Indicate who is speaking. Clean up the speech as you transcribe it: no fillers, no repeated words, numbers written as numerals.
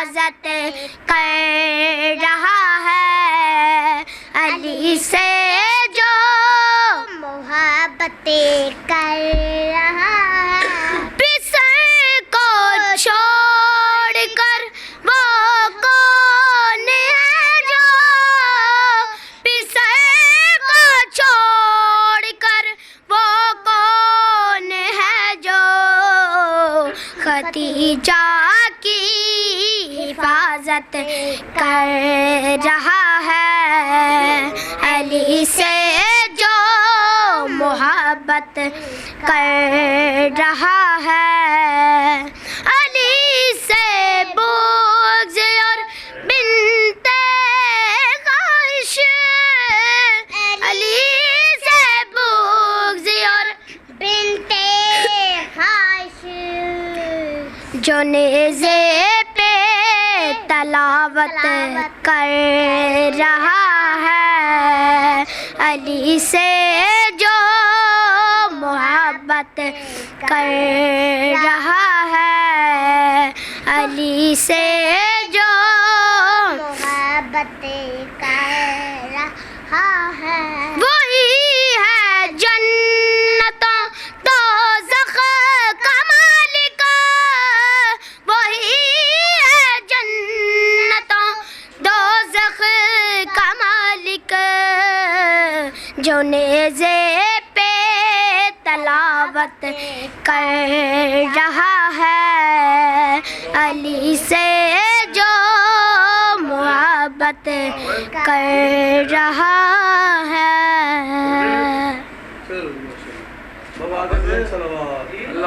Speaker 1: حفاظت کر رہا ہے، علی سے جو محبت کر رہا ہے، پسر کو چھوڑ کر وہ کون ہے جو، پسر کو چھوڑ کر وہ کون ہے جو، ختیجہ کی حفاظت کر رہا ہے، علی سے جو محبت کر رہا ہے، علی سے بغض اور بنت خواہش، علی سے بغض اور بنت خواہش، جو نیزے پہ تلاوت کر رہا ہے، علی سے جو محبت کر رہا ہے، علی سے جو محبت کر رہا ہے، وہی ہے جنتوں دوزخ کا مالک، وہی ہے جنتوں دوزخ کا مالک، جو نیزے پہ تلاوت کر رہا ہے، علی سے جو محبت کر رہا